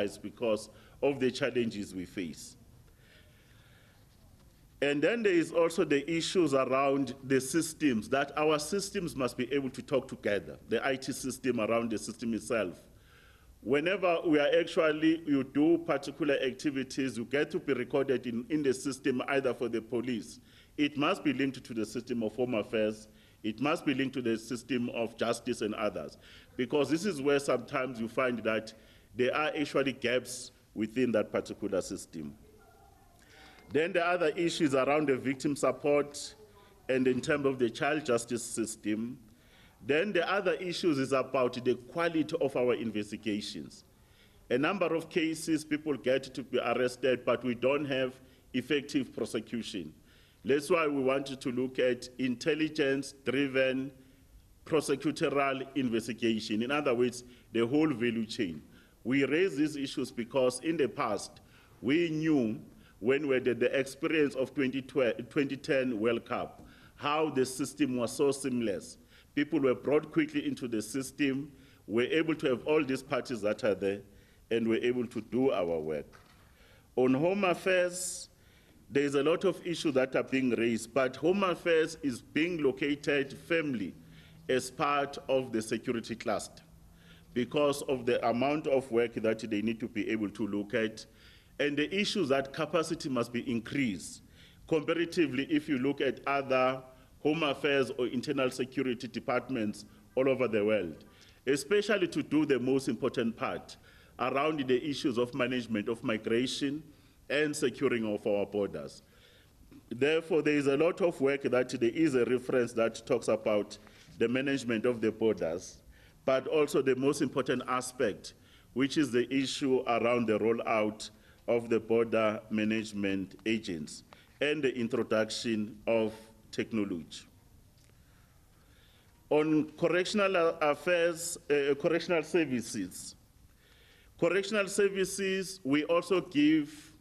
hospitalized because of the challenges we face. And then there is also the issues around the systems, that our systems must be able to talk together, the IT system around the system itself. Whenever you do particular activities, you get to be recorded in the system either for the police. It must be linked to the system of Home Affairs. It must be linked to the system of justice and others, because this is where sometimes you find that there are actually gaps within that particular system. Then the other issues around the victim support and in terms of the child justice system. Then the other issues is about the quality of our investigations. A number of cases, people get to be arrested, but we don't have effective prosecution. That's why we wanted to look at intelligence-driven prosecutorial investigation. In other words, the whole value chain. We raise these issues because in the past, we knew when we did the experience of 2010 World Cup, how the system was so seamless. People were brought quickly into the system, were able to have all these parties that are there, and were able to do our work. On Home Affairs, there's a lot of issues that are being raised, but Home Affairs is being located firmly as part of the security cluster because of the amount of work that they need to be able to look at, and the issues that capacity must be increased. Comparatively, if you look at other Home Affairs or internal security departments all over the world, especially to do the most important part around the issues of management of migration and securing of our borders. Therefore, there is a lot of work that there is a reference that talks about the management of the borders, but also the most important aspect, which is the issue around the rollout of the border management agents and the introduction of technology. On correctional affairs, correctional services. Correctional services, we also give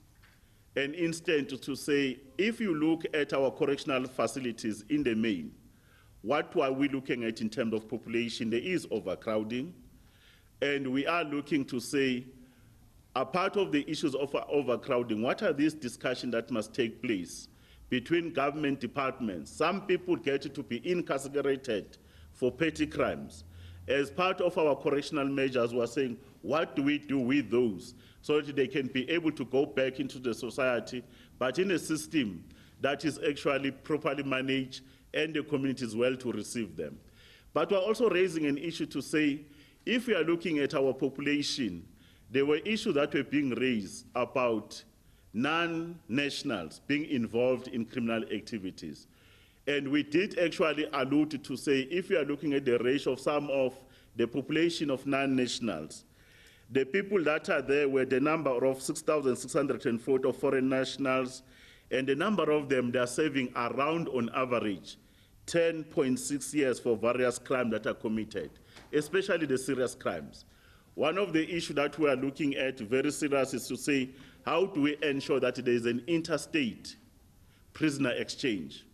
an instant to say, if you look at our correctional facilities in the main, what are we looking at in terms of population? There is overcrowding, and we are looking to say, a part of the issues of overcrowding, what are these discussions that must take place between government departments? Some people get to be incarcerated for petty crimes. As part of our correctional measures, we're saying, what do we do with those so that they can be able to go back into the society, but in a system that is actually properly managed and the community is well to receive them. But we're also raising an issue to say, if we are looking at our population, there were issues that were being raised about non-nationals being involved in criminal activities. And we did actually allude to say, if you are looking at the ratio of some of the population of non-nationals, the people that are there were the number of 6,640 of foreign nationals, and the number of them, they are serving around, on average, 10.6 years for various crimes that are committed, especially the serious crimes. One of the issues that we are looking at very serious is to say, how do we ensure that there is an interstate prisoner exchange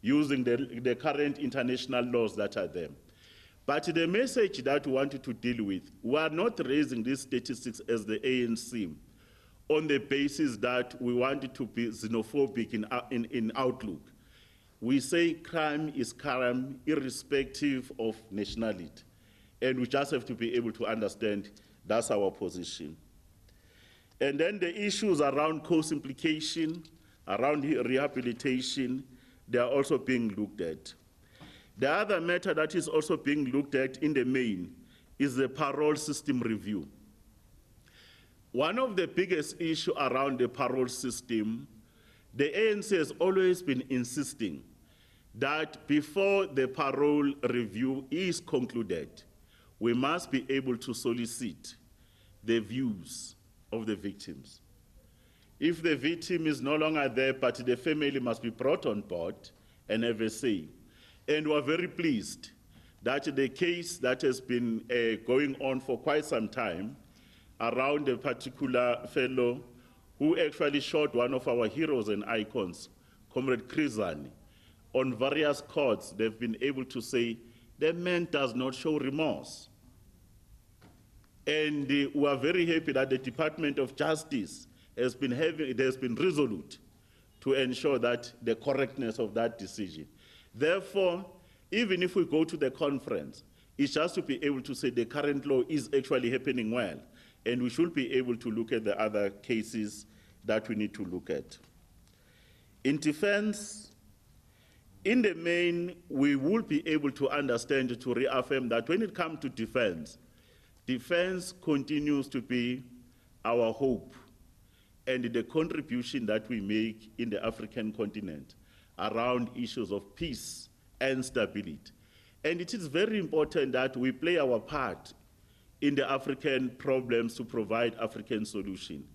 using the current international laws that are there? But the message that we wanted to deal with, we are not raising these statistics as the ANC on the basis that we wanted to be xenophobic in outlook. We say crime is crime irrespective of nationality. And we just have to be able to understand that's our position. And then the issues around co-implication, around rehabilitation, they are also being looked at. The other matter that is also being looked at in the main is the parole system review. One of the biggest issues around the parole system, the ANC has always been insisting that before the parole review is concluded, we must be able to solicit the views of the victims. If the victim is no longer there, but the family must be brought on board and have a say. And we're very pleased that the case that has been going on for quite some time around a particular fellow who actually shot one of our heroes and icons, Comrade Krizani, on various courts, they've been able to say the man does not show remorse. And we are very happy that the Department of Justice has been resolute to ensure that the correctness of that decision. Therefore, even if we go to the conference, it's just to be able to say the current law is actually happening well, and we should be able to look at the other cases that we need to look at. In defense, in the main, we will be able to understand, to reaffirm that when it comes to defense, defense continues to be our hope and the contribution that we make in the African continent around issues of peace and stability. And it is very important that we play our part in the African problems to provide African solution.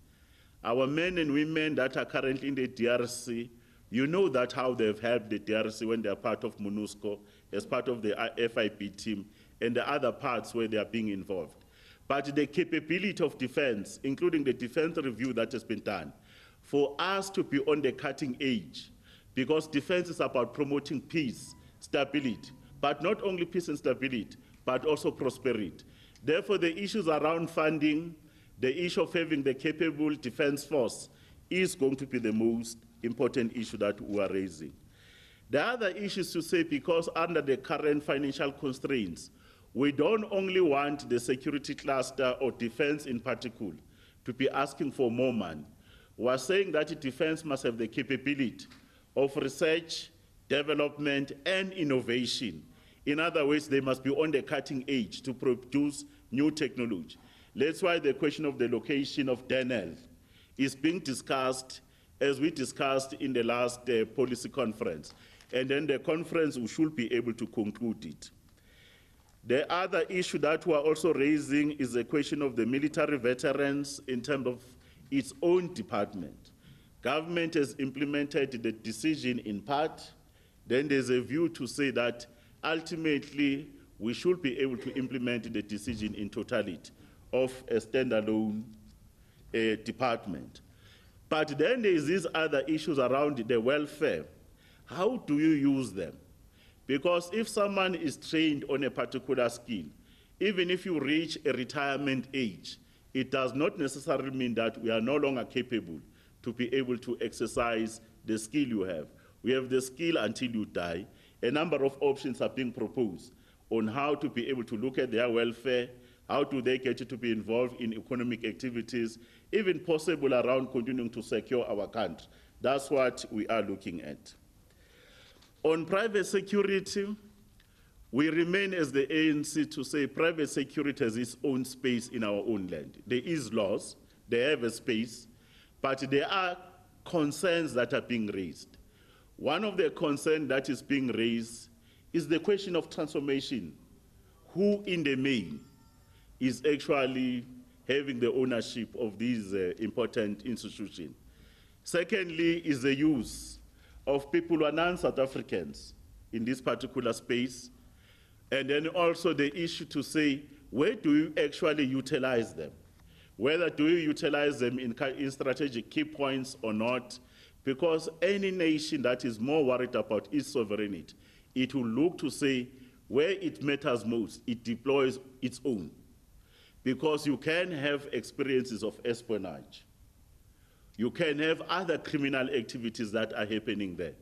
Our men and women that are currently in the DRC, you know that how they've helped the DRC when they're part of MONUSCO, as part of the FIP team, and the other parts where they are being involved. But the capability of defense, including the defense review that has been done, for us to be on the cutting edge, because defense is about promoting peace, stability, but not only peace and stability, but also prosperity. Therefore, the issues around funding, the issue of having the capable defense force is going to be the most important issue that we are raising. The other issue is to say, because under the current financial constraints, we don't only want the security cluster or defense in particular to be asking for more money. We are saying that defense must have the capability of research, development, and innovation. In other words, they must be on the cutting edge to produce new technology. That's why the question of the location of DENEL is being discussed, as we discussed in the last policy conference. And then the conference, we should be able to conclude it. The other issue that we are also raising is the question of the military veterans in terms of its own department. Government has implemented the decision in part. Then there's a view to say that ultimately we should be able to implement the decision in totality of a standalone department. But then there's these other issues around the welfare. How do you use them? Because if someone is trained on a particular skill, even if you reach a retirement age, it does not necessarily mean that we are no longer capable to be able to exercise the skill you have. We have the skill until you die. A number of options are being proposed on how to be able to look at their welfare, how do they get to be involved in economic activities, even possible around continuing to secure our country. That's what we are looking at. On private security, we remain as the ANC to say private security has its own space in our own land. There is laws, they have a space, but there are concerns that are being raised. One of the concerns that is being raised is the question of transformation. Who in the main is actually having the ownership of these important institutions? Secondly is the use of people who are non-South Africans in this particular space. And then also the issue to say, where do you actually utilize them? Whether do you utilize them in strategic key points or not? Because any nation that is more worried about its sovereignty, it will look to say where it matters most, it deploys its own. Because you can have experiences of espionage. You can have other criminal activities that are happening there.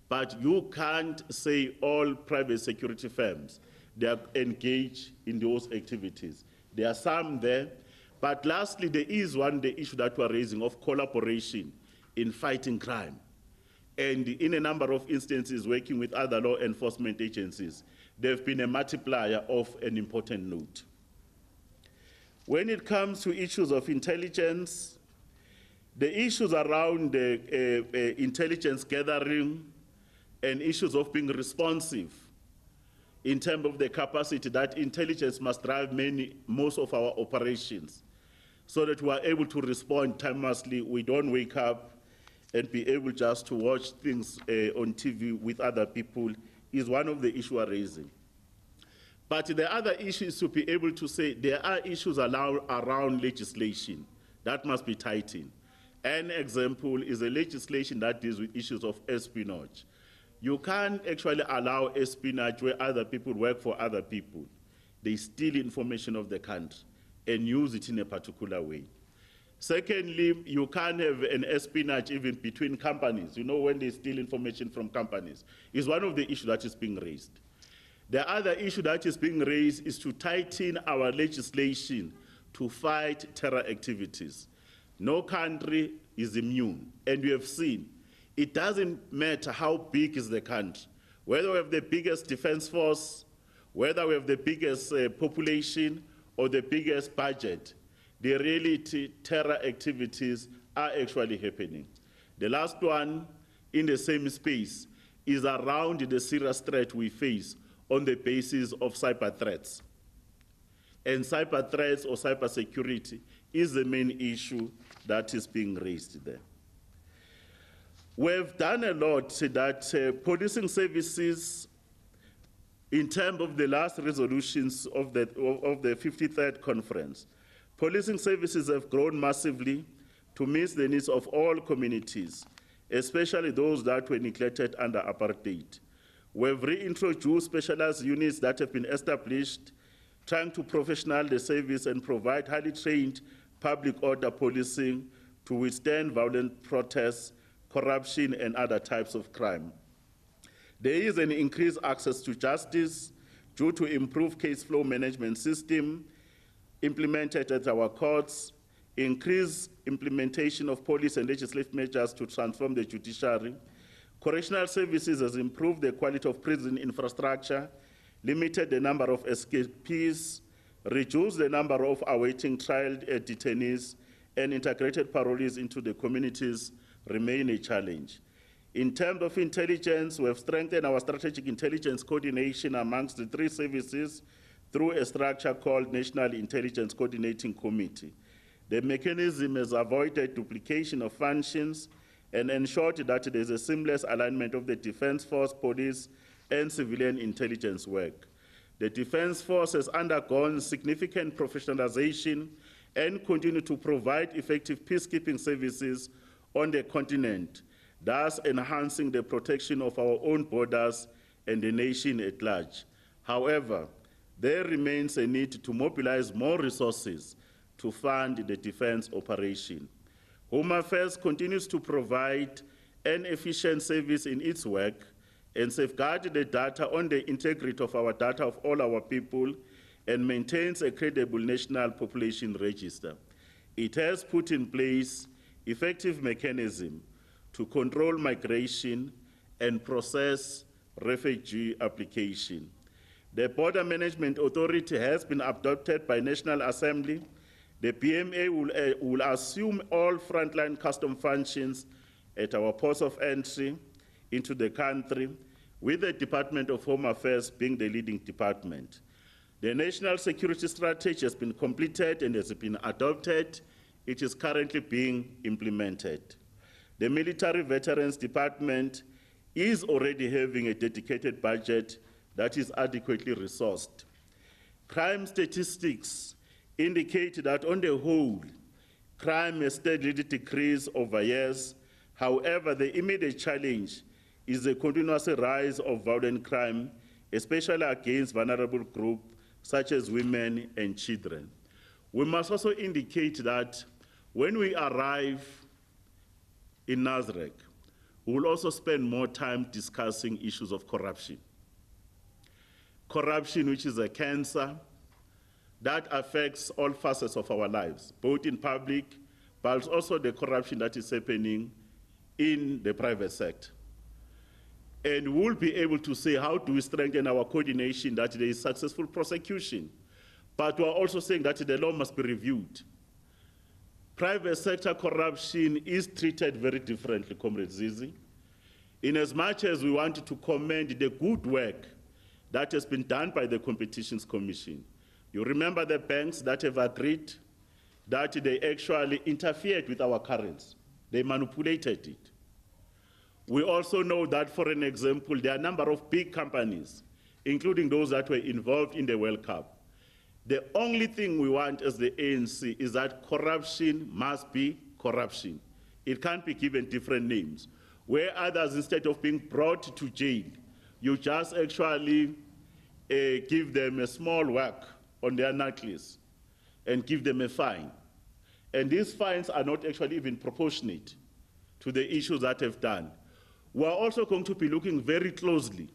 But you can't say all private security firms, they are engaged in those activities. There are some there. But lastly, there is the issue that we're raising of collaboration in fighting crime. And in a number of instances, working with other law enforcement agencies, they've been a multiplier of an important note. When it comes to issues of intelligence, the issues around intelligence gathering and issues of being responsive in terms of the capacity that intelligence must drive most of our operations so that we are able to respond timelessly. We don't wake up and be able just to watch things on TV with other people is one of the issues we're raising. But the other issue is to be able to say there are issues around legislation that must be tightened. An example is a legislation that deals with issues of espionage. You can't actually allow espionage where other people work for other people. They steal information of the country. and use it in a particular way. Secondly, you can't have an espionage even between companies, you know, when they steal information from companies. It's one of the issues that is being raised. The other issue that is being raised is to tighten our legislation to fight terror activities. No country is immune, and we have seen it doesn't matter how big is the country, whether we have the biggest defense force, whether we have the biggest population or the biggest budget, the reality, terror activities are actually happening. The last one in the same space is around the serious threat we face on the basis of cyber threats. And cyber threats or cyber security is the main issue that is being raised there. We've done a lot that policing services, in terms of the last resolutions of the 53rd conference, policing services have grown massively to meet the needs of all communities, especially those that were neglected under apartheid. We've reintroduced specialized units that have been established, trying to professionalize the service and provide highly trained public order policing to withstand violent protests, corruption, and other types of crime. There is an increased access to justice due to improved case flow management system implemented at our courts, increased implementation of police and legislative measures to transform the judiciary. Correctional services has improved the quality of prison infrastructure, limited the number of escapees, reduced the number of awaiting trial detainees, and integrated parolees into the communities remain a challenge. In terms of intelligence, we have strengthened our strategic intelligence coordination amongst the three services through a structure called National Intelligence Coordinating Committee. The mechanism has avoided duplication of functions and ensured that there is a seamless alignment of the Defense Force, police, and civilian intelligence work. The Defense Force has undergone significant professionalization and continue to provide effective peacekeeping services on the continent, thus enhancing the protection of our own borders and the nation at large. However, there remains a need to mobilize more resources to fund the defense operation. Home Affairs continues to provide an efficient service in its work and safeguard the data on the integrity of our data of all our people and maintains a credible national population register. It has put in place effective mechanism to control migration and process refugee application. The Border Management Authority has been adopted by National Assembly. The BMA will assume all frontline custom functions at our ports of entry into the country, with the Department of Home Affairs being the leading department. The National Security Strategy has been completed and has been adopted. It is currently being implemented. The Military Veterans Department is already having a dedicated budget that is adequately resourced. Crime statistics indicate that on the whole, crime has steadily decreased over years. However, the immediate challenge is the continuous rise of violent crime, especially against vulnerable groups such as women and children. We must also indicate that when we arrive in Nazareth, we will also spend more time discussing issues of corruption. Corruption, which is a cancer that affects all facets of our lives, both in public, but also the corruption that is happening in the private sector. And we'll be able to say, how do we strengthen our coordination that there is successful prosecution? But we're also saying that the law must be reviewed. Private sector corruption is treated very differently, Comrade Zizi, in as much as we want to commend the good work that has been done by the Competitions Commission. You remember the banks that have agreed that they actually interfered with our currency. They manipulated it. We also know that, for an example, there are a number of big companies, including those that were involved in the World Cup. The only thing we want as the ANC is that corruption must be corruption. It can't be given different names. Where others, instead of being brought to jail, you just actually give them a small whack on their necklace. and give them a fine. And these fines are not actually even proportionate to the issues that have done. We are also going to be looking very closely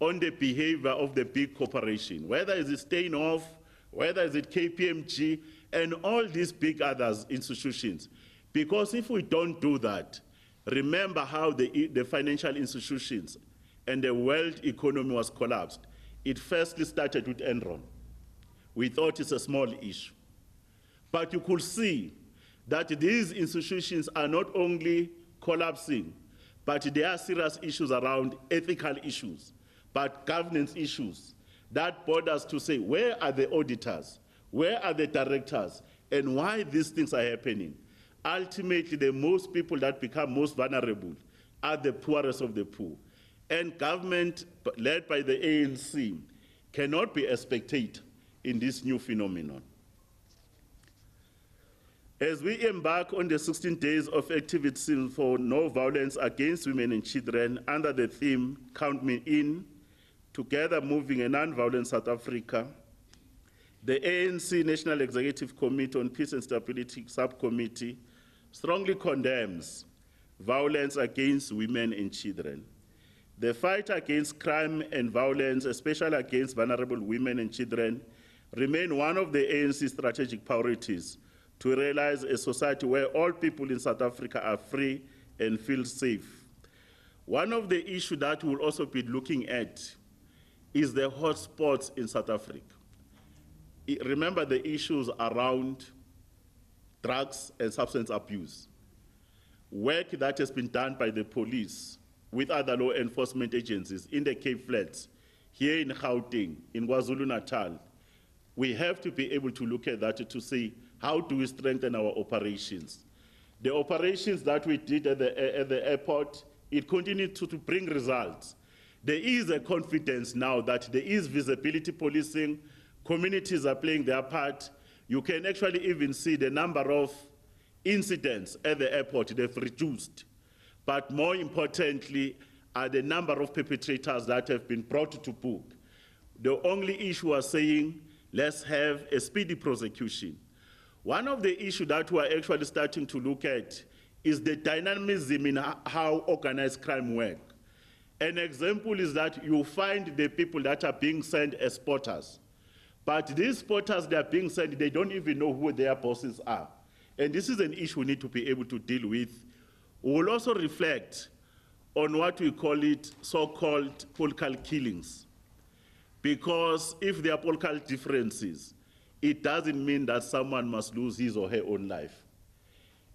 on the behavior of the big corporation, whether it's Steinhoff, whether it's KPMG, and all these big other institutions. Because if we don't do that, remember how the financial institutions and the world economy was collapsed. It firstly started with Enron. We thought it's a small issue. But you could see that these institutions are not only collapsing, but there are serious issues around ethical issues, but governance issues that borders to say, where are the auditors? Where are the directors? And why these things are happening? Ultimately, the most people that become most vulnerable are the poorest of the poor. And government, led by the ANC, cannot be a spectator in this new phenomenon. As we embark on the 16 days of activities for no violence against women and children under the theme, Count Me In, Together Moving a Non-Violent South Africa, the ANC National Executive Committee on Peace and Stability Subcommittee strongly condemns violence against women and children. The fight against crime and violence, especially against vulnerable women and children, remain one of the ANC's strategic priorities to realize a society where all people in South Africa are free and feel safe. One of the issues that we'll also be looking at is the hotspots in South Africa. Remember the issues around drugs and substance abuse. Work that has been done by the police with other law enforcement agencies in the Cape Flats, here in Gauteng, in KwaZulu-Natal. We have to be able to look at that to see how do we strengthen our operations. The operations that we did at the airport, it continued to bring results. There is a confidence now that there is visibility policing, communities are playing their part. You can actually even see the number of incidents at the airport, they've reduced. But more importantly, are the number of perpetrators that have been brought to book. The only issue was saying, let's have a speedy prosecution. One of the issues that we're actually starting to look at is the dynamism in how organized crime works. An example is that you find the people that are being sent as spotters. But these spotters that are being sent, they don't even know who their bosses are. And this is an issue we need to be able to deal with. We will also reflect on what we call it so-called political killings. Because if there are political differences, it doesn't mean that someone must lose his or her own life.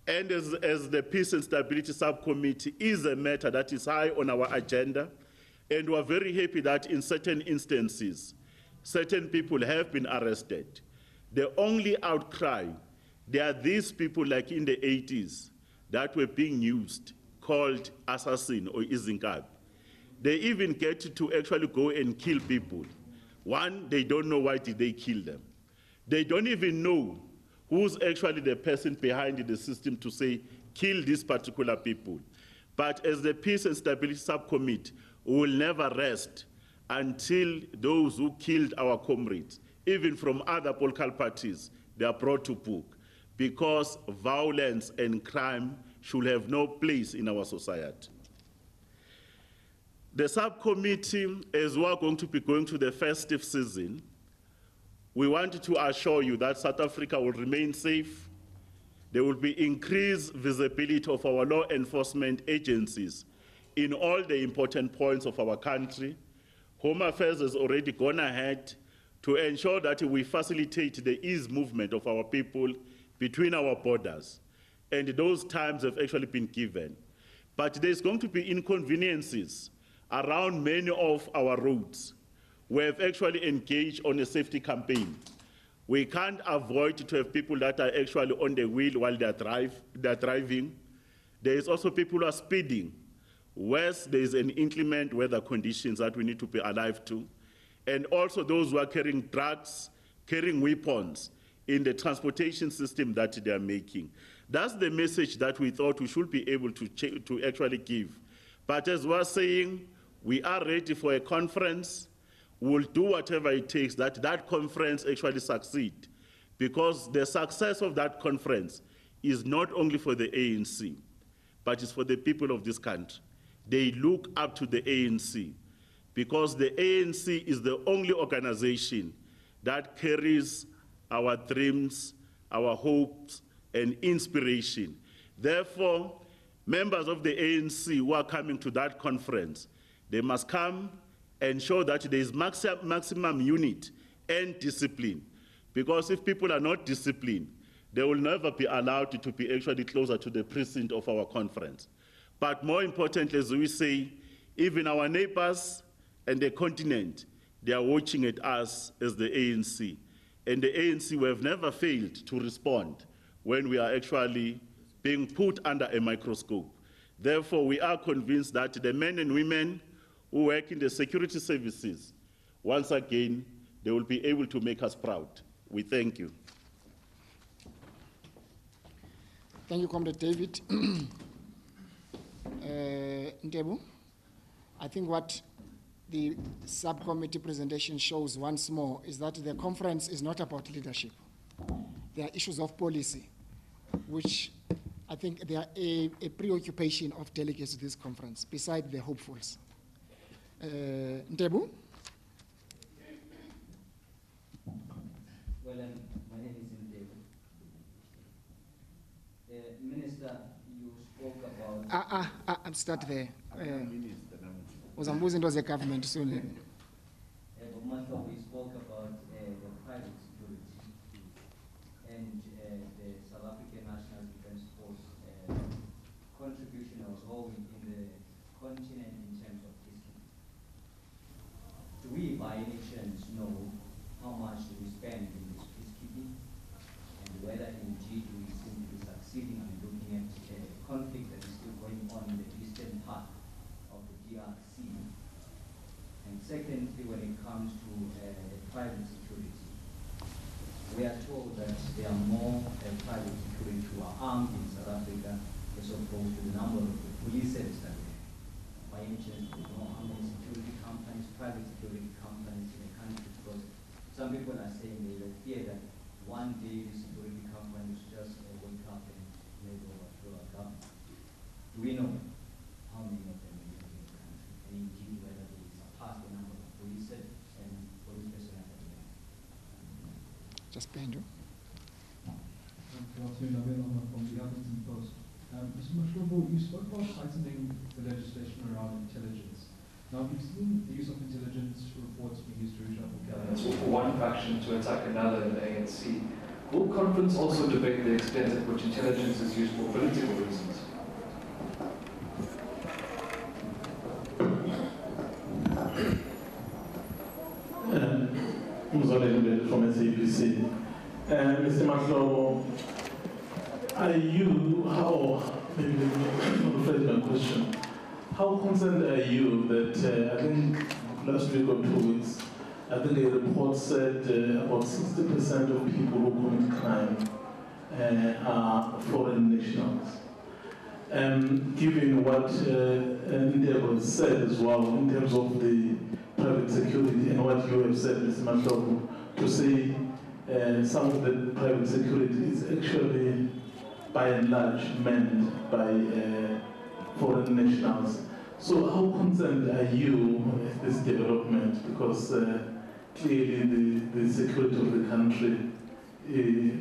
And as the Peace and Stability Subcommittee is a matter that is high on our agenda, and we're very happy that in certain instances, certain people have been arrested. The only outcry, there are these people like in the 80s that were being used, called assassin or izinkab. They even get to actually go and kill people. One, they don't know why did they kill them. They don't even know who's actually the person behind the system to say, kill these particular people. But as the Peace and Stability Subcommittee, we will never rest until those who killed our comrades, even from other political parties, they are brought to book, because violence and crime should have no place in our society. The subcommittee, as we are going to be going to the festive season, we want to assure you that South Africa will remain safe. There will be increased visibility of our law enforcement agencies in all the important points of our country. Home Affairs has already gone ahead to ensure that we facilitate the ease movement of our people between our borders. And those times have actually been given. But there's going to be inconveniences around many of our roads. We have actually engaged on a safety campaign. We can't avoid to have people that are actually on the wheel while they're driving. There is also people who are speeding. Worse, there is an inclement weather conditions that we need to be alive to. And also those who are carrying drugs, carrying weapons in the transportation system that they are making. That's the message that we thought we should be able to actually give. But as we're saying, we are ready for a conference. We'll do whatever it takes that conference actually succeed, because the success of that conference is not only for the ANC, but it's for the people of this country. They look up to the ANC because the ANC is the only organization that carries our dreams, our hopes, and inspiration. Therefore, members of the ANC who are coming to that conference, they must come and show that there is maximum unity and discipline. Because if people are not disciplined, they will never be allowed to be actually closer to the precinct of our conference. But more importantly, as we say, even our neighbors and the continent, they are watching at us as the ANC. And the ANC, we have never failed to respond when we are actually being put under a microscope. Therefore, we are convinced that the men and women who work in the security services, once again, they will be able to make us proud. We thank you. Thank you, Comrade David. Ntebu, I think what the subcommittee presentation shows once more is that the conference is not about leadership. There are issues of policy, which I think they are a preoccupation of delegates to this conference, beside the hopefuls. Ntebu? Well, my name is Ntebu. Minister, you spoke about... I'm start there. Uzambuzi into the government soon. We spoke about the private security and the South African National Defence Force contribution or role in the continent in terms of peacekeeping. Do we, by any chance, know how much do we spend in this peacekeeping and whether indeed we seem to be succeeding in looking at a conflict that is still going on in the eastern part of the DRC? And secondly, when it comes to private security, we are told that there are more private security who are armed in South Africa as opposed to the number of the police service that we have. By any chance, we know how many security companies, private security companies in the country, because some people are saying they fear that one day the security companies just wake up and maybe overthrow our government. Do we know how many of them are in the country, and indeed whether they surpass the number of police and police personnel that we have? Just Benjo. Good afternoon, I'm from the Huffington Post. Mr. Mashlobo, you spoke about tightening the legislation around intelligence. Now, we've seen the use of intelligence reports being used to reshuffle cabinets or for one faction to attack another in the ANC. Will conference also debate the extent at which intelligence is used for political reasons? From SABC. Mr. Mashlobo, are you, maybe let me rephrase my question. How concerned are you that I think last week or 2 weeks, I think a report said about 60% of people who commit crime are foreign nationals. Given what Ndebo said as well in terms of the private security and what you have said, Mr. Mashlobo, to say some of the private security is actually by and large manned by foreign nationals. So how concerned are you with this development? Because clearly the security of the country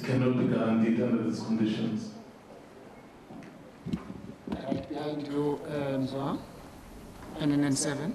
cannot be guaranteed under these conditions. Right behind you, Mzwa, NNN7.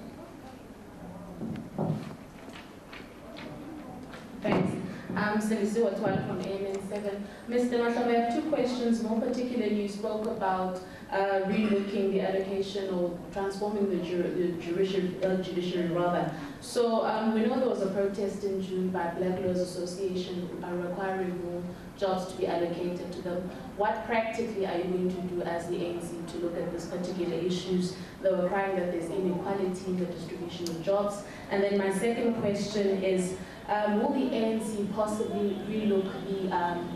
Thanks. I'm Selisi Watwala from AMN7. Mr. Mashlobo, I have two questions. More particularly, you spoke about relooking the allocation or transforming the judiciary rather. So we know there was a protest in June by Black Lawyers Association requiring more jobs to be allocated to them. What practically are you going to do as the ANC to look at these particular issues? They were crying that there's inequality in the distribution of jobs. And then my second question is, will the ANC possibly relook the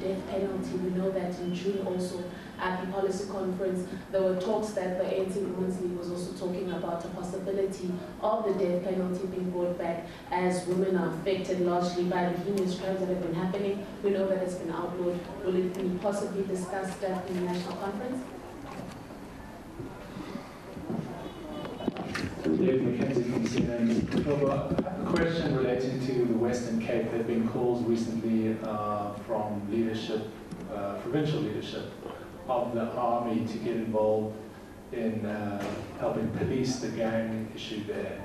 death penalty? We know that in June also, people policy conference, there were talks that the ANC Women's League was also talking about a possibility of the death penalty being brought back, as women are affected largely by the heinous crimes that have been happening. We know that it's been outlawed. Will it be possibly discussed at the national conference? David McKenzie from CNN. A question relating to the Western Cape. There have been calls recently from leadership, provincial leadership of the army to get involved in helping police the gang issue there.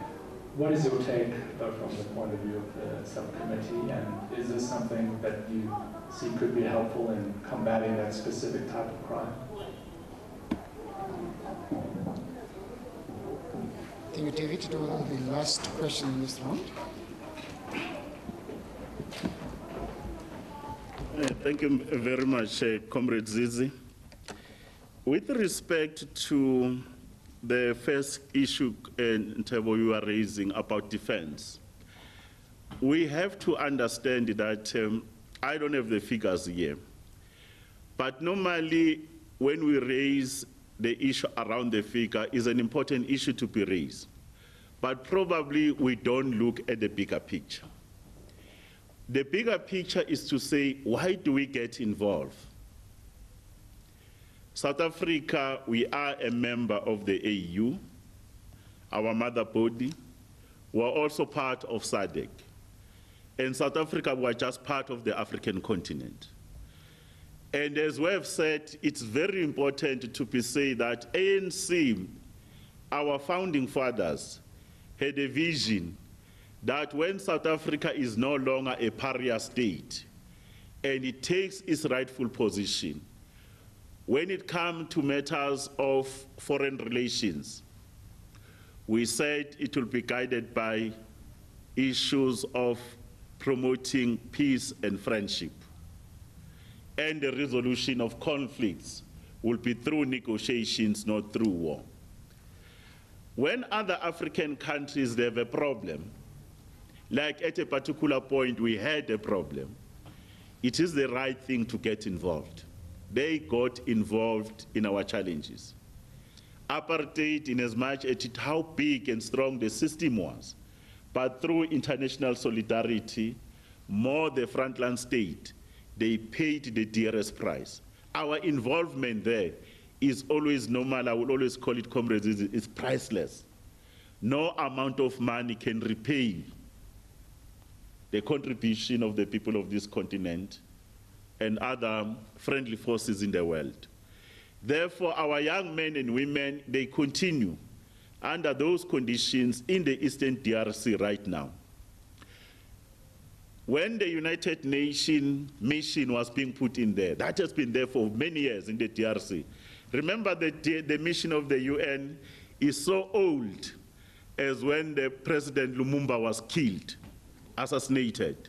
What is your take from the point of view of the subcommittee, and is this something that you see could be helpful in combating that specific type of crime? Thank you, David. It was the last question in this round. Thank you very much, Comrade Zizi. With respect to the first issue Ntebo, you are raising about defense, we have to understand that I don't have the figures here, but normally when we raise the issue around the figure is an important issue to be raised, but probably we don't look at the bigger picture. The bigger picture is to say, why do we get involved? South Africa, we are a member of the AU, our mother body. We're also part of SADC. And South Africa, we're just part of the African continent. And as we have said, it's very important to be said that ANC, our founding fathers, had a vision that when South Africa is no longer a pariah state and it takes its rightful position, when it comes to matters of foreign relations, we said it will be guided by issues of promoting peace and friendship. And the resolution of conflicts will be through negotiations, not through war. When other African countries they have a problem, like at a particular point we had a problem, it is the right thing to get involved. They got involved in our challenges. Apartheid, in as much as how big and strong the system was, but through international solidarity, more the frontline state, they paid the dearest price. Our involvement there is always normal. I will always call it, comrades, it's priceless. No amount of money can repay the contribution of the people of this continent and other friendly forces in the world. Therefore, our young men and women, they continue under those conditions in the Eastern DRC right now. When the United Nations mission was being put in there, that has been there for many years in the DRC. Remember that the mission of the UN is so old as when the President Lumumba was killed, assassinated.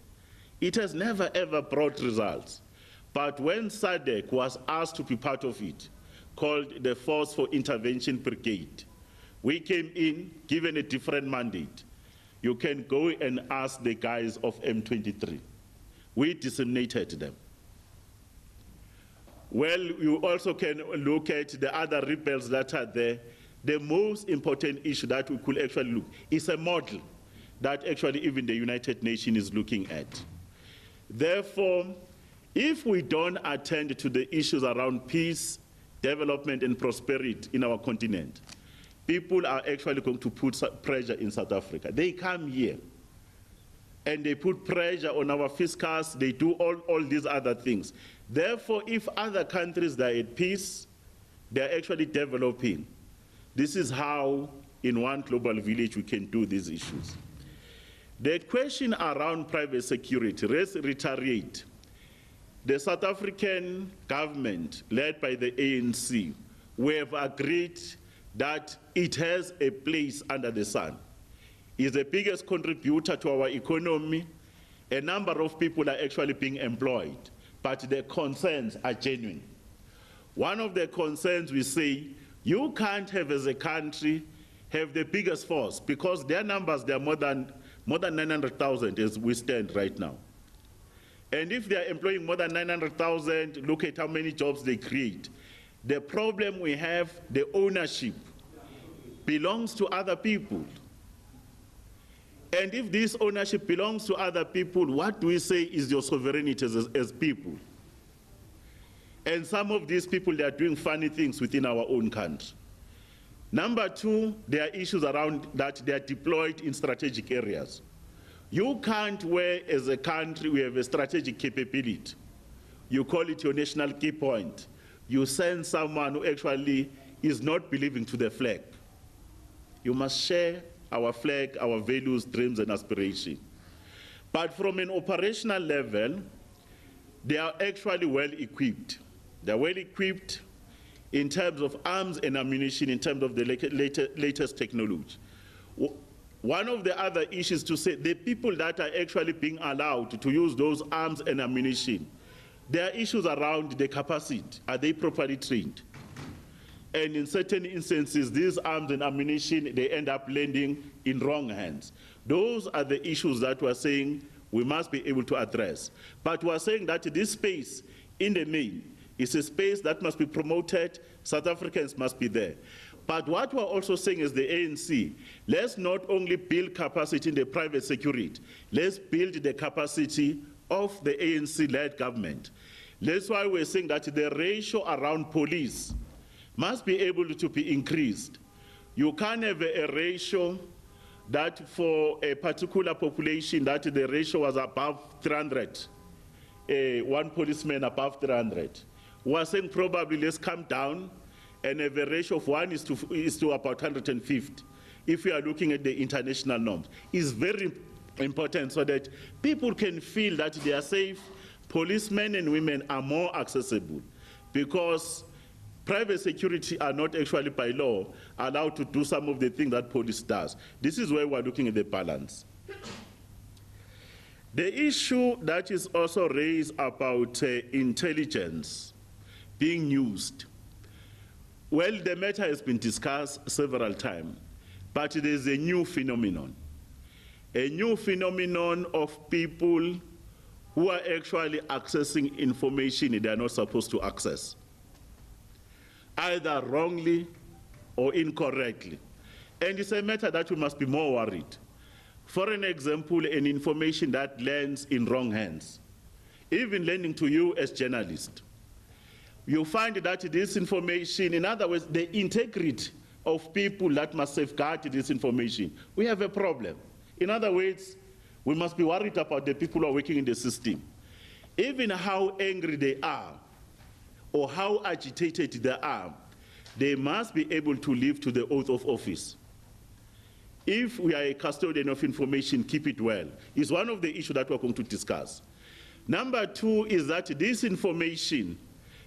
It has never ever brought results. But when SADC was asked to be part of it, called the Force for Intervention Brigade, we came in, given a different mandate. You can go and ask the guys of M23. We disseminated them. Well, you also can look at the other rebels that are there. The most important issue that we could actually look is a model that actually even the United Nations is looking at. Therefore, if we don't attend to the issues around peace, development, and prosperity in our continent, people are actually going to put pressure in South Africa. They come here and they put pressure on our fiscals, they do all these other things. Therefore, if other countries are at peace, they're actually developing. This is how, in one global village, we can do these issues. The question around private security, let's reiterate. The South African government, led by the ANC, we have agreed that it has a place under the sun. It's the biggest contributor to our economy. A number of people are actually being employed, but the concerns are genuine. One of the concerns we say, you can't have as a country have the biggest force because their numbers, they're more than 900,000 as we stand right now. And if they are employing more than 900,000, look at how many jobs they create. The problem we have, the ownership belongs to other people. And if this ownership belongs to other people, what do we say is your sovereignty as people? And some of these people, they are doing funny things within our own country. Number two, there are issues around that they are deployed in strategic areas. You can't, where as a country we have a strategic capability, you call it your national key point, you send someone who actually is not believing to the flag. You must share our flag, our values, dreams, and aspirations. But from an operational level, they are actually well equipped. They're well equipped in terms of arms and ammunition, in terms of the latest technology. One of the other issues to say, the people that are actually being allowed to use those arms and ammunition, there are issues around the capacity. Are they properly trained? And in certain instances, these arms and ammunition, they end up landing in wrong hands. Those are the issues that we're saying we must be able to address. But we're saying that this space, in the main, is a space that must be promoted. South Africans must be there. But what we're also saying is the ANC, let's not only build capacity in the private security, let's build the capacity of the ANC-led government. That's why we're saying that the ratio around police must be able to be increased. You can't have a ratio that for a particular population that the ratio was above 300, one policeman above 300. We're saying probably let's come down and have a ratio of 1 is to about 150. If we are looking at the international norms, it's very important so that people can feel that they are safe. Policemen and women are more accessible because private security are not actually by law allowed to do some of the things that police does. This is where we're looking at the balance. The issue that is also raised about intelligence being used. Well, the matter has been discussed several times, but there's a new phenomenon. A new phenomenon of people who are actually accessing information they are not supposed to access, either wrongly or incorrectly. And it's a matter that we must be more worried. For an example, an information that lands in wrong hands, even landing to you as journalists. You find that this information, in other words, the integrity of people that must safeguard this information, we have a problem. In other words, we must be worried about the people who are working in the system. Even how angry they are, or how agitated they are, they must be able to live to the oath of office. If we are a custodian of information, keep it well. It's one of the issues that we're going to discuss. Number two is that this information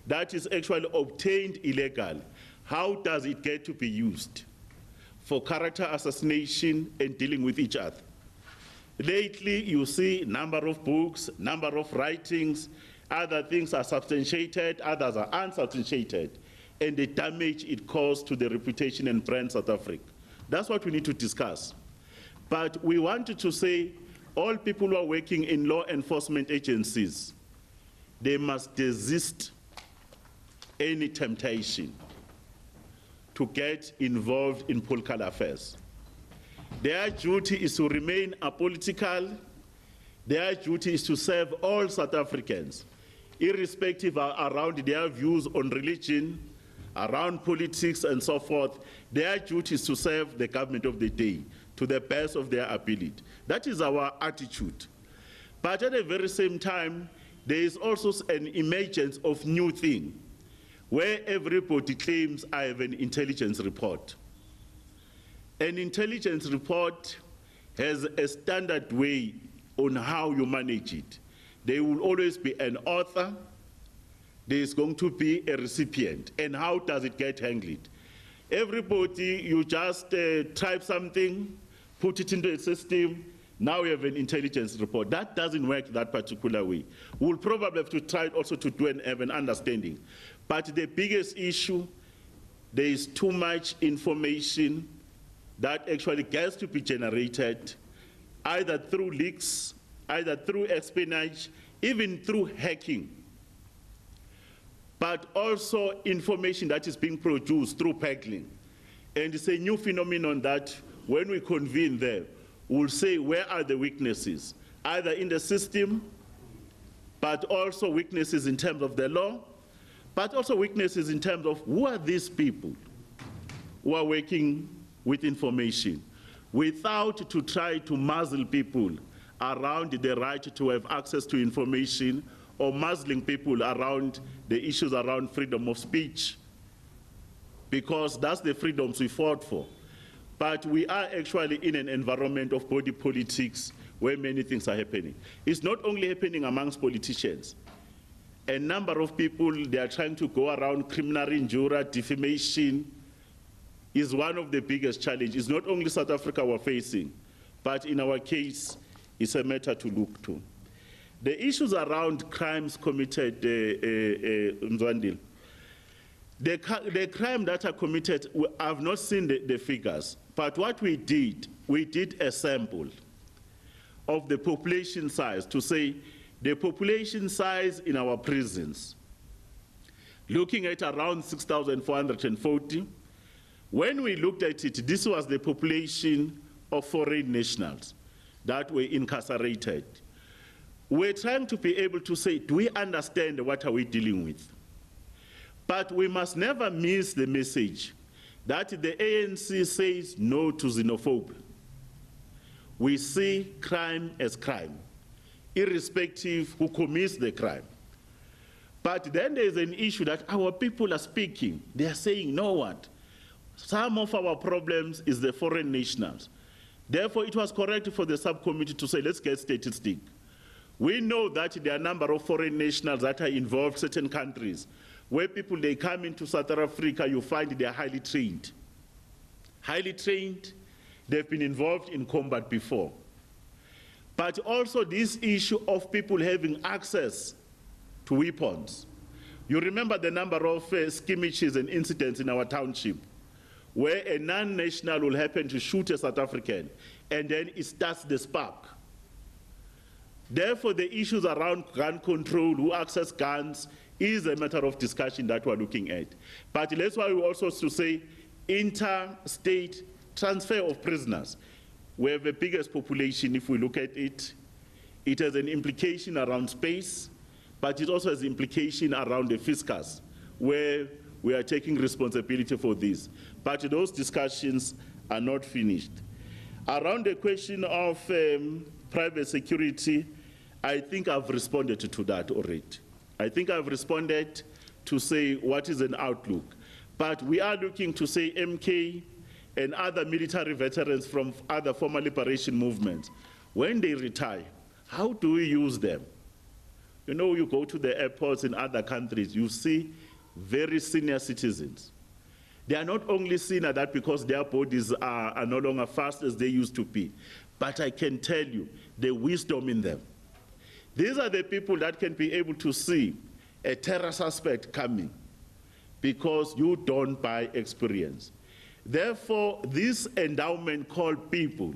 that is actually obtained illegal, how does it get to be used for character assassination and dealing with each other? Lately, you see number of books, number of writings, other things are substantiated, others are unsubstantiated, and the damage it caused to the reputation and brand South Africa. That's what we need to discuss. But we wanted to say all people who are working in law enforcement agencies, they must desist any temptation to get involved in political affairs. Their duty is to remain apolitical. Their duty is to serve all South Africans, irrespective around their views on religion, around politics and so forth. Their duty is to serve the government of the day to the best of their ability. That is our attitude. But at the very same time, there is also an emergence of new thing, where everybody claims I have an intelligence report. An intelligence report has a standard way on how you manage it. There will always be an author, there is going to be a recipient, and how does it get handled? Everybody, you just type something, put it into a system, now we have an intelligence report. That doesn't work that particular way. We'll probably have to try also to do and have an understanding. But the biggest issue, there is too much information that actually gets to be generated, either through leaks, either through espionage, even through hacking. but also information that is being produced through peddling. And it's a new phenomenon that when we convene there, we'll say where are the weaknesses, either in the system, but also weaknesses in terms of the law, but also weaknesses in terms of who are these people who are working with information, without to try to muzzle people around the right to have access to information, or muzzling people around the issues around freedom of speech, because that's the freedoms we fought for. But we are actually in an environment of body politics where many things are happening. It's not only happening amongst politicians. A number of people, they are trying to go around criminal injury, defamation is one of the biggest challenges. It's not only South Africa we're facing, but in our case, it's a matter to look to. The issues around crimes committed, Mzwandile, the crime that are committed, I've not seen the figures, but what we did a sample of the population size to say the population size in our prisons, looking at around 6,440. When we looked at it, this was the population of foreign nationals that were incarcerated. We're trying to be able to say, do we understand what are we dealing with? But we must never miss the message that the ANC says no to xenophobia. We see crime as crime, irrespective who commits the crime. But then there's an issue that our people are speaking. They are saying, no what? Some of our problems is the foreign nationals. Therefore, it was correct for the subcommittee to say, let's get statistics. We know that there are a number of foreign nationals that are involved in certain countries, where people, they come into South Africa, you find they are highly trained. Highly trained, they've been involved in combat before. But also this issue of people having access to weapons. You remember the number of skirmishes and incidents in our township, where a non-national will happen to shoot a South African, and then it starts the spark. Therefore, the issues around gun control, who access guns, is a matter of discussion that we're looking at. But that's why we also to say interstate transfer of prisoners. We have the biggest population. If we look at it, it has an implication around space, but it also has implication around the fiscus, where we are taking responsibility for this. But those discussions are not finished. Around the question of private security, I think I've responded to that already. I think I've responded to say what is an outlook. But we are looking to say MK and other military veterans from other former liberation movements, when they retire, how do we use them? You know, you go to the airports in other countries, you see very senior citizens. They are not only senior that because their bodies are no longer fast as they used to be, but I can tell you the wisdom in them. These are the people that can be able to see a terror suspect coming because you don't buy experience. Therefore, this endowment called people,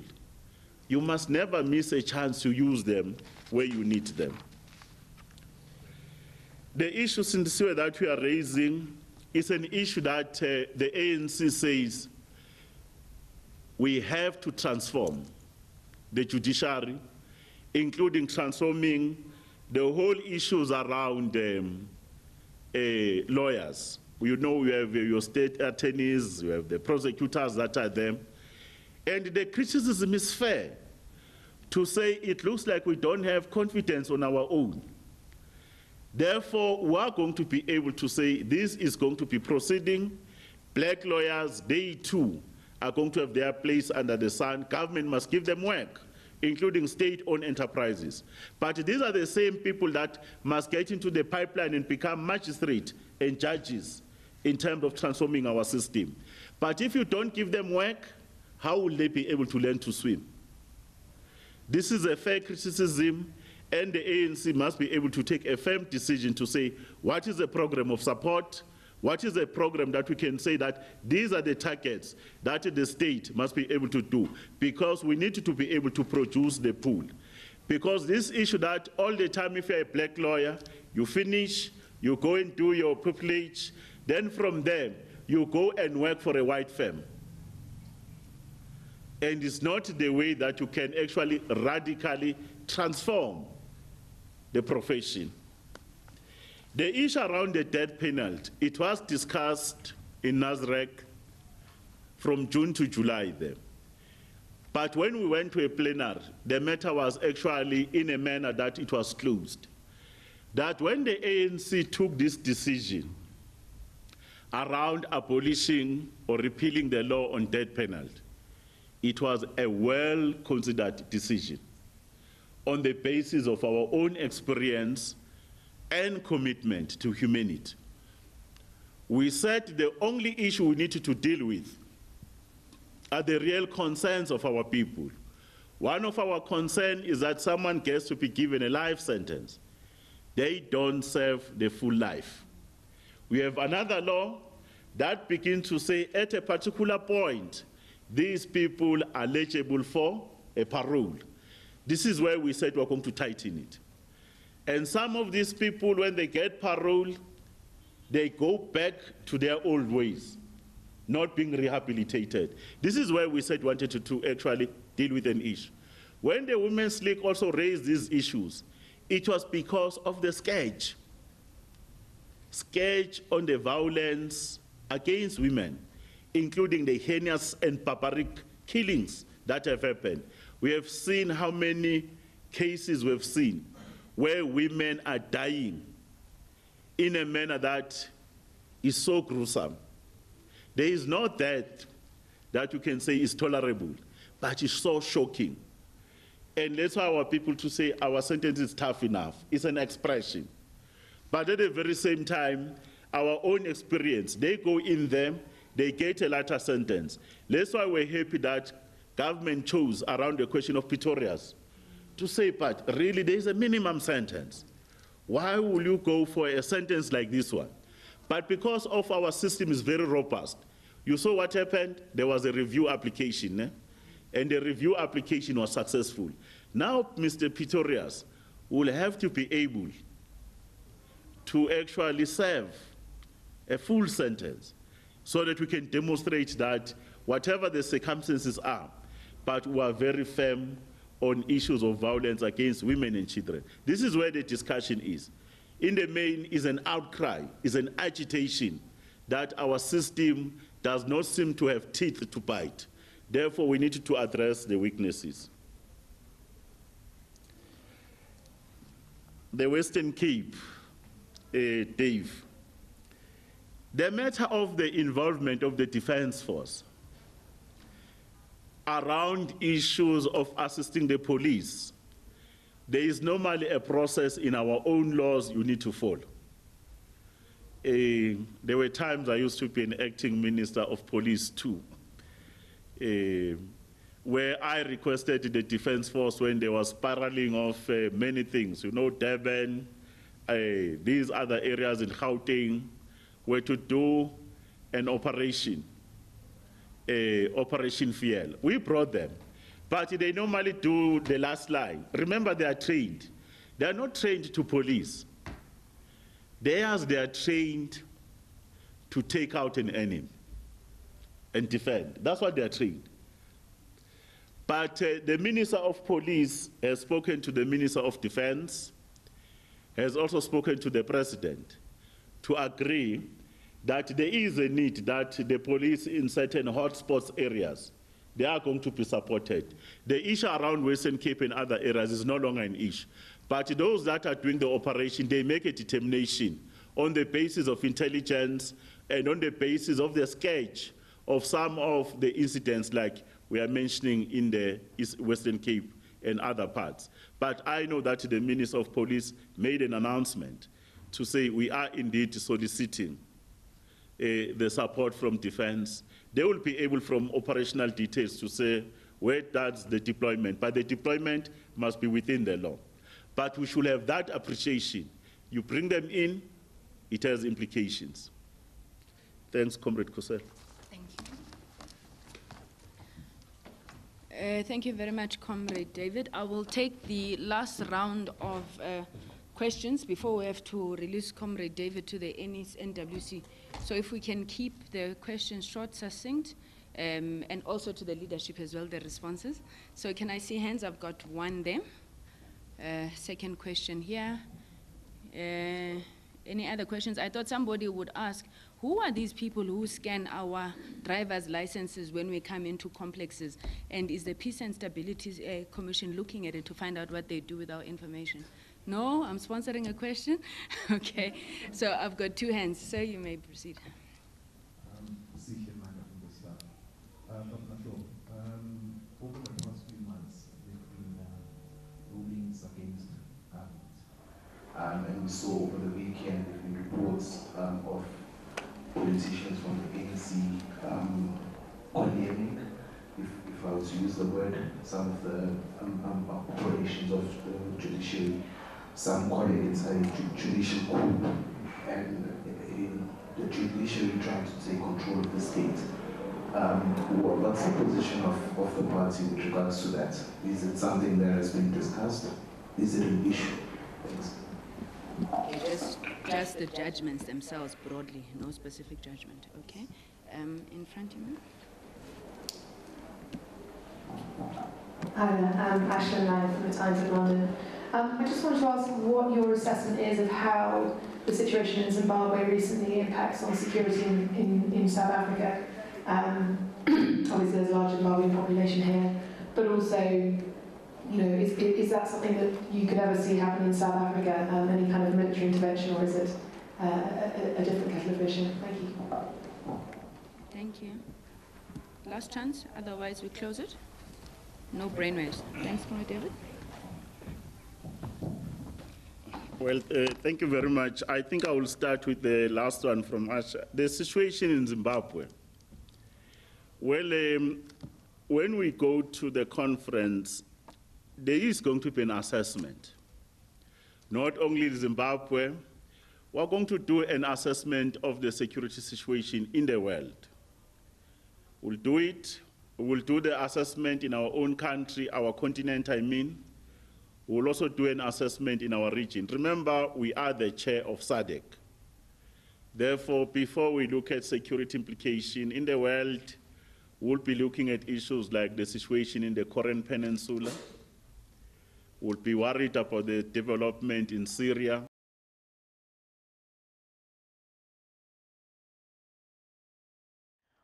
you must never miss a chance to use them where you need them. The issue, sincere, that we are raising is an issue that the ANC says we have to transform the judiciary, including transforming the whole issues around lawyers. You know, you have your state attorneys, you have the prosecutors that are there. And the criticism is fair to say it looks like we don't have confidence on our own. Therefore, we are going to be able to say this is going to be proceeding. Black lawyers, they too are going to have their place under the sun. Government must give them work, including state-owned enterprises. But these are the same people that must get into the pipeline and become magistrates and judges in terms of transforming our system. But if you don't give them work, how will they be able to learn to swim? This is a fair criticism, and the ANC must be able to take a firm decision to say, what is the program of support? What is a program that we can say that these are the targets that the state must be able to do? Because we need to be able to produce the pool. Because this issue that all the time, if you're a black lawyer, you finish, you go and do your pupillage, then from there, you go and work for a white firm. And it's not the way that you can actually radically transform the profession. The issue around the death penalty, it was discussed in NASREC from June to July there. But when we went to a plenary, the matter was actually in a manner that it was closed. That when the ANC took this decision around abolishing or repealing the law on death penalty, it was a well-considered decision on the basis of our own experience and commitment to humanity. We said the only issue we needed to deal with are the real concerns of our people. One of our concerns is that someone gets to be given a life sentence. They don't serve the full life. We have another law that begins to say at a particular point, these people are eligible for a parole. This is where we said we're going to tighten it. And some of these people, when they get parole, they go back to their old ways, not being rehabilitated. This is where we said we wanted to actually deal with an issue. When the Women's League also raised these issues, it was because of the sketch on the violence against women, including the heinous and barbaric killings that have happened. We have seen how many cases we've seen where women are dying in a manner that is so gruesome. There is no death that you can say is tolerable, but it's so shocking. And that's why our people to say our sentence is tough enough. It's an expression. But at the very same time, our own experience, they go in them, they get a lighter sentence. That's why we're happy that government chose around the question of Pretorius to say, but really there's a minimum sentence. Why will you go for a sentence like this one? But because of our system is very robust, you saw what happened? There was a review application, and the review application was successful. Now, Mr. Pretorius will have to be able to actually serve a full sentence so that we can demonstrate that whatever the circumstances are, but we are very firm on issues of violence against women and children. This is where the discussion is. In the main is an outcry, is an agitation that our system does not seem to have teeth to bite. Therefore, we need to address the weaknesses. The Western Cape, Dave. The matter of the involvement of the Defense Force around issues of assisting the police, there is normally a process in our own laws you need to follow. There were times I used to be an acting minister of police too, where I requested the Defense Force when there was spiraling of many things, you know, Durban, these other areas in Gauteng, were to do an operation, Operation Fiel. We brought them, but they normally do the last line. Remember, they are trained. They are not trained to police. They are trained to take out an enemy and defend. That's what they are trained. But the Minister of Police has spoken to the Minister of Defense, has also spoken to the President to agree that there is a need that the police in certain hotspots areas, they are going to be supported. The issue around Western Cape and other areas is no longer an issue. But those that are doing the operation, they make a determination on the basis of intelligence and on the basis of the sketch of some of the incidents like we are mentioning in the Western Cape and other parts. But I know that the Minister of Police made an announcement to say we are indeed soliciting the support from defense. They will be able from operational details to say where does the deployment, but the deployment must be within the law. But we should have that appreciation. You bring them in, it has implications. Thanks, Comrade Kosel. Thank you. Thank you very much, Comrade David. I will take the last round of questions before we have to release Comrade David to the NWC. So if we can keep the questions short, succinct, and also to the leadership as well, the responses. So can I see hands? I've got one there. Second question here. Any other questions? I thought somebody would ask, who are these people who scan our driver's licenses when we come into complexes? And is the Peace and Stability Commission looking at it to find out what they do with our information? No, I'm sponsoring a question. Okay, so I've got two hands. Sir, you may proceed. Over the past few months, there have been rulings against government. And we saw over the weekend there have been reports of politicians from the ANC condemning, if I was to use the word, some of the operations of the judiciary. Some call it a judicial coup, and the judiciary trying to take control of the state. What's the position of the party with regards to that? Is it something that has been discussed? Is it an issue? Thanks. Just the judgments themselves broadly, no specific judgment, okay? In front of you. Hi there, I'm Ashlyn Lang from the Times of London. I just wanted to ask what your assessment is of how the situation in Zimbabwe recently impacts on security in South Africa. Obviously there's a large Zimbabwean population here, but also, you know, is that something that you could ever see happen in South Africa, any kind of military intervention, or is it a different kettle of fish? Thank you. Thank you. Last chance, otherwise we close it. No brainwaves. Thanks, Comrade David. Well, thank you very much. I think I will start with the last one from Asha. The situation in Zimbabwe. Well, when we go to the conference, there is going to be an assessment. Not only Zimbabwe, we're going to do an assessment of the security situation in the world. We'll do it. We'll do the assessment in our own country, our continent, I mean. We'll also do an assessment in our region. Remember, we are the chair of SADC. Therefore, before we look at security implication in the world, we'll be looking at issues like the situation in the Korean Peninsula. We'll be worried about the development in Syria.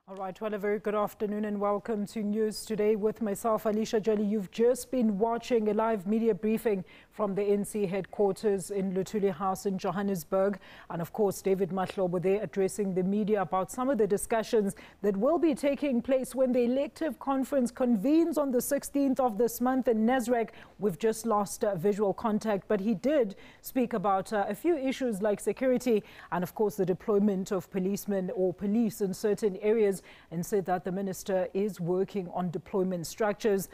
All right, well, a very good afternoon and welcome to News Today with myself, Alicia Jolly. You've just been watching a live media briefing from the ANC headquarters in Luthuli House in Johannesburg. And of course, David Mahlobo there addressing the media about some of the discussions that will be taking place when the elective conference convenes on the 16th of this month in Nasrec. We've just lost visual contact, but he did speak about a few issues like security and of course the deployment of policemen or police in certain areas, and said that the minister is working on deployment structures,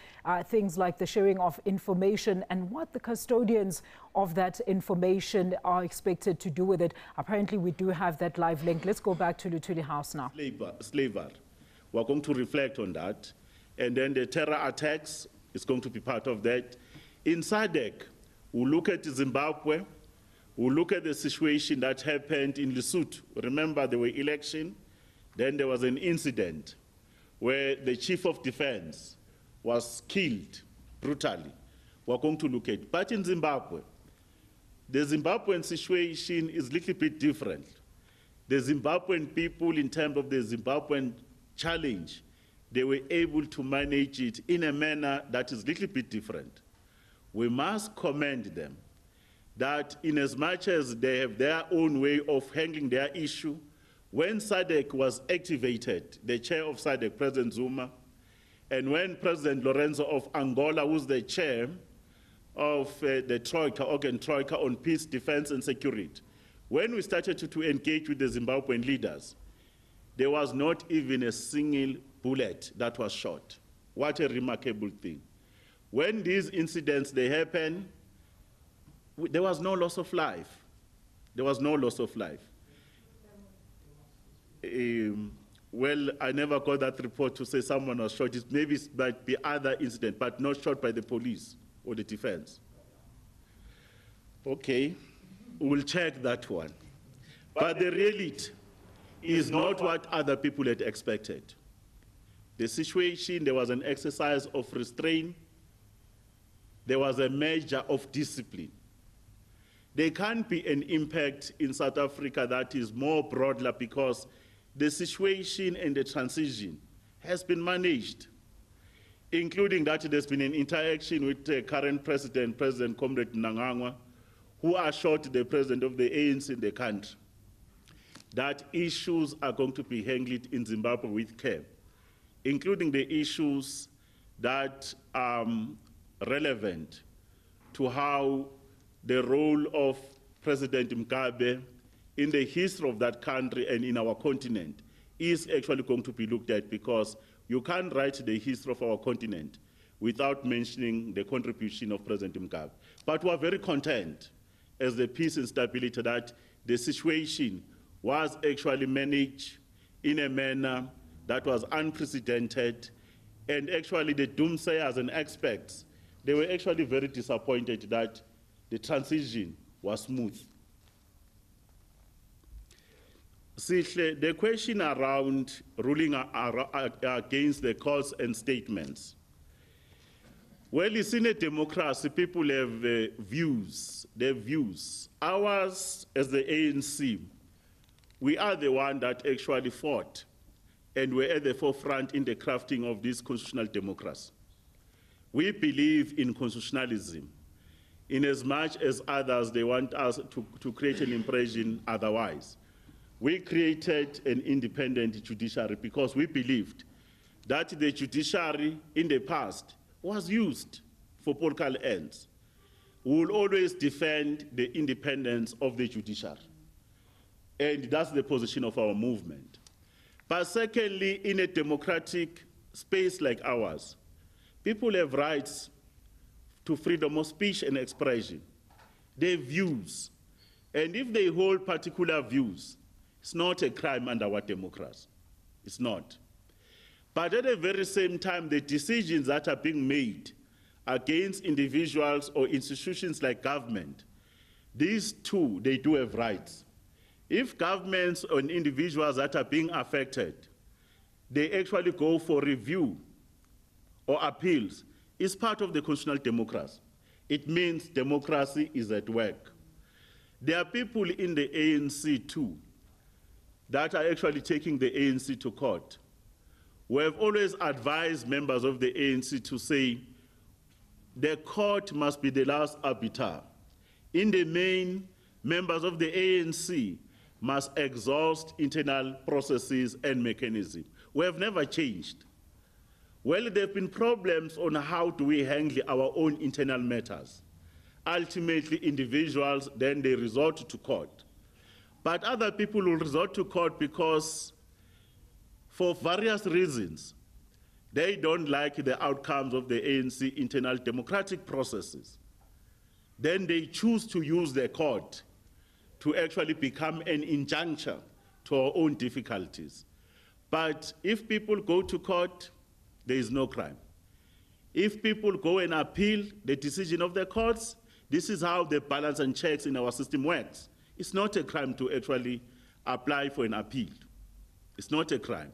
things like the sharing of information and what the custodians of that information are expected to do with it. Apparently, we do have that live link. Let's go back to Luthuli House now. Slavery. We're going to reflect on that. And then the terror attacks is going to be part of that. In SADC, we'll look at Zimbabwe. We'll look at the situation that happened in Lesotho. Remember, there were elections. Then there was an incident where the chief of defense was killed brutally. We're going to look at it. But in Zimbabwe, the Zimbabwean situation is a little bit different. The Zimbabwean people, in terms of the Zimbabwean challenge, they were able to manage it in a manner that is a little bit different. We must commend them that in as much as they have their own way of handling their issue, when SADC was activated, the chair of SADC, President Zuma, and when President Lorenzo of Angola, who's the chair of the Troika, organ Troika on peace, defense, and security, when we started to engage with the Zimbabwean leaders, there was not even a single bullet that was shot. What a remarkable thing. When these incidents, they happen, there was no loss of life. There was no loss of life. Well, I never got that report to say someone was shot. Maybe it might be other incident, but not shot by the police or the defense. Okay, we'll check that one. But the reality is not what other people had expected. The situation, there was an exercise of restraint. There was a measure of discipline. There can't be an impact in South Africa that is more broader because the situation and the transition has been managed, including that there's been an interaction with the current president, President Comrade Mnangagwa, who assured the president of the ANC in the country that issues are going to be handled in Zimbabwe with care, including the issues that are relevant to how the role of President Mugabe in the history of that country and in our continent is actually going to be looked at, because you can't write the history of our continent without mentioning the contribution of President Mugabe. But we are very content as the peace and stability that the situation was actually managed in a manner that was unprecedented, and actually the doomsayers and experts, they were actually very disappointed that the transition was smooth. The question around ruling against the courts and statements. Well, it's in a democracy, people have views, their views. Ours, as the ANC, we are the one that actually fought and were at the forefront in the crafting of this constitutional democracy. We believe in constitutionalism, in as much as others, they want us to create an impression otherwise. We created an independent judiciary because we believed that the judiciary in the past was used for political ends. We will always defend the independence of the judiciary. And that's the position of our movement. But secondly, in a democratic space like ours, people have rights to freedom of speech and expression, their views. And if they hold particular views, it's not a crime under our democracy. It's not. But at the very same time, the decisions that are being made against individuals or institutions like government, these two, they do have rights. If governments or individuals that are being affected, they actually go for review or appeals, it's part of the constitutional democracy. It means democracy is at work. There are people in the ANC too that are actually taking the ANC to court. We have always advised members of the ANC to say the court must be the last arbiter. In the main, members of the ANC must exhaust internal processes and mechanisms. We have never changed. Well, there have been problems on how do we handle our own internal matters. Ultimately, individuals, then they resort to court. But other people will resort to court because, for various reasons, they don't like the outcomes of the ANC internal democratic processes. Then they choose to use the court to actually become an injunction to our own difficulties. But if people go to court, there is no crime. If people go and appeal the decision of the courts, this is how the balance and checks in our system works. It's not a crime to actually apply for an appeal. It's not a crime.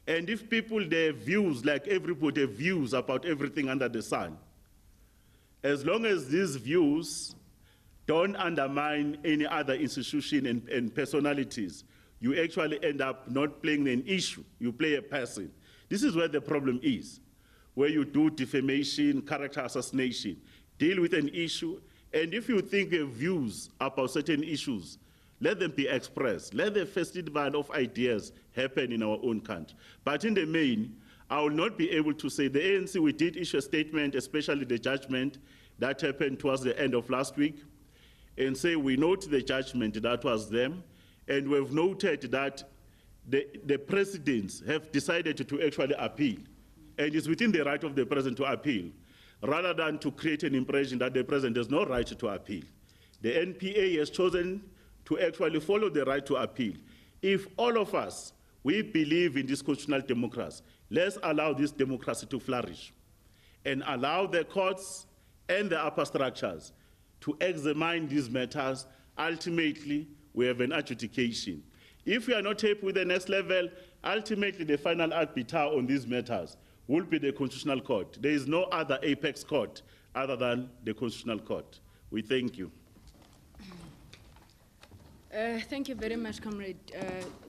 And if people, their views, like everybody, have views about everything under the sun, as long as these views don't undermine any other institution and personalities, you actually end up not playing an issue, you play a person. This is where the problem is, where you do defamation, character assassination, deal with an issue, and if you think of views about certain issues, let them be expressed. Let the festival of ideas happen in our own country. But in the main, I will not be able to say the ANC, we did issue a statement, especially the judgment that happened towards the end of last week, and say we note the judgment that was them, and we've noted that the presidents have decided to actually appeal, and it's within the right of the president to appeal, rather than to create an impression that the president has no right to appeal. The NPA has chosen to actually follow the right to appeal. If all of us, we believe in this constitutional democracy, let's allow this democracy to flourish and allow the courts and the upper structures to examine these matters. Ultimately, we have an adjudication. If we are not happy with the next level, ultimately the final arbiter on these matters will be the Constitutional Court. There is no other apex court other than the Constitutional Court. We thank you. Thank you very much, Comrade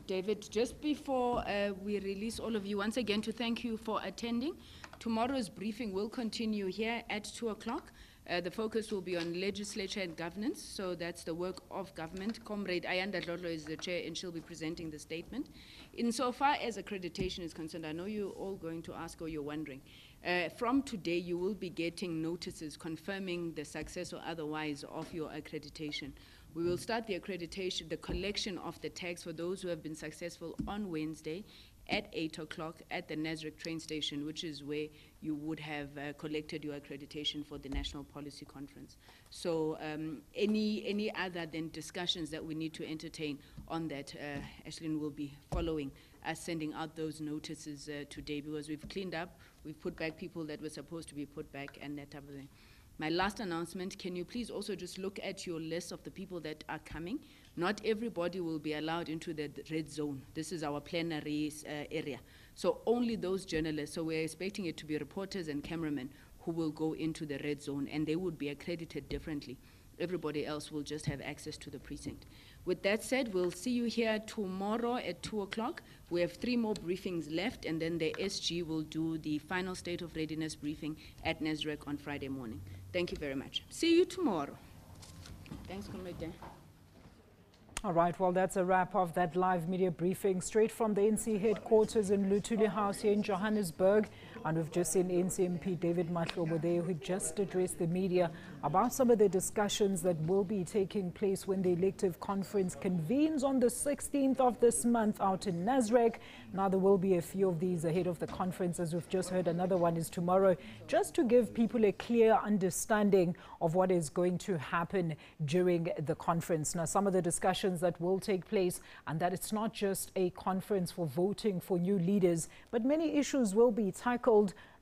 David. Just before we release all of you, once again to thank you for attending. Tomorrow's briefing will continue here at 2 o'clock. The focus will be on legislature and governance, so that's the work of government. Comrade Ayanda Dlodlo is the chair, and she'll be presenting the statement. Insofar as accreditation is concerned, I know you're all going to ask or you're wondering. From today, you will be getting notices confirming the success or otherwise of your accreditation. We will start the accreditation, the collection of the tags for those who have been successful on Wednesday at 8 o'clock at the Nasrec train station, which is where you would have collected your accreditation for the National Policy Conference. So any other than discussions that we need to entertain on that, Ashlyn will be following us sending out those notices today, because we've cleaned up, we've put back people that were supposed to be put back and that type of thing. My last announcement, can you please also just look at your list of the people that are coming? Not everybody will be allowed into the red zone. This is our plenary area. So only those journalists, so we're expecting it to be reporters and cameramen who will go into the red zone, and they would be accredited differently. Everybody else will just have access to the precinct. With that said, we'll see you here tomorrow at 2 o'clock. We have 3 more briefings left, and then the SG will do the final state of readiness briefing at Nasrec on Friday morning. Thank you very much. See you tomorrow. Thanks, Comrade Dan. All right, well, that's a wrap of that live media briefing straight from the ANC headquarters in Luthuli House here in Johannesburg. And we've just seen ANC MP David Mahlobo there, who just addressed the media about some of the discussions that will be taking place when the elective conference convenes on the 16th of this month out in Nasrec. Now, there will be a few of these ahead of the conference, as we've just heard. Another one is tomorrow, just to give people a clear understanding of what is going to happen during the conference. Now, some of the discussions that will take place, and that it's not just a conference for voting for new leaders, but many issues will be tackled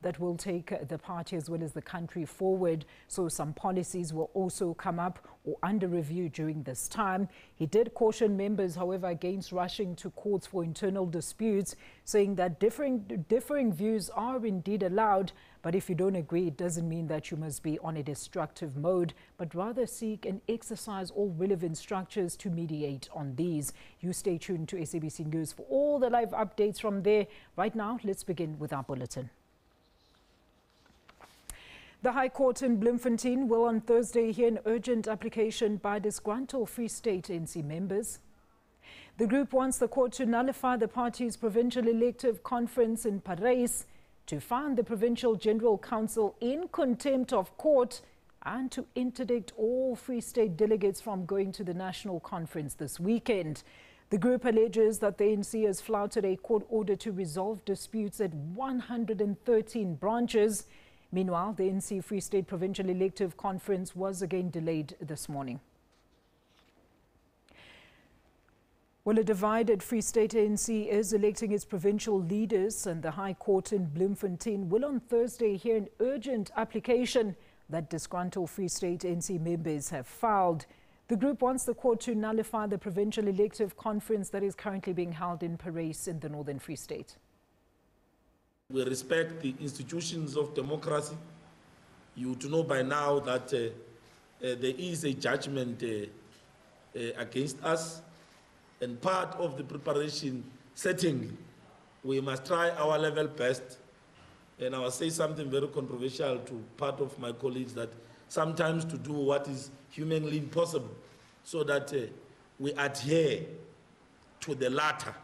that will take the party as well as the country forward. So some policies will also come up or under review during this time. He did caution members, however, against rushing to courts for internal disputes, saying that differing views are indeed allowed, but if you don't agree, it doesn't mean that you must be on a destructive mode, but rather seek and exercise all relevant structures to mediate on these. You stay tuned to SABC News for all the live updates from there. Right now, let's begin with our bulletin. The High Court in Bloemfontein will on Thursday hear an urgent application by disgruntled Free State ANC members. The group wants the court to nullify the party's provincial elective conference in Parole, to find the Provincial General Council in contempt of court, and to interdict all Free State delegates from going to the national conference this weekend. The group alleges that the ANC has flouted a court order to resolve disputes at 113 branches. Meanwhile, the ANC Free State Provincial Elective Conference was again delayed this morning. Well, a divided Free State ANC is electing its provincial leaders, and the High Court in Bloemfontein will on Thursday hear an urgent application that disgruntled Free State ANC members have filed. The group wants the court to nullify the provincial elective conference that is currently being held in Parole in the Northern Free State. We respect the institutions of democracy. You to know by now that there is a judgment against us, and part of the preparation, certainly, we must try our level best. And I will say something very controversial to part of my colleagues, that sometimes to do what is humanly impossible, so that we adhere to the latter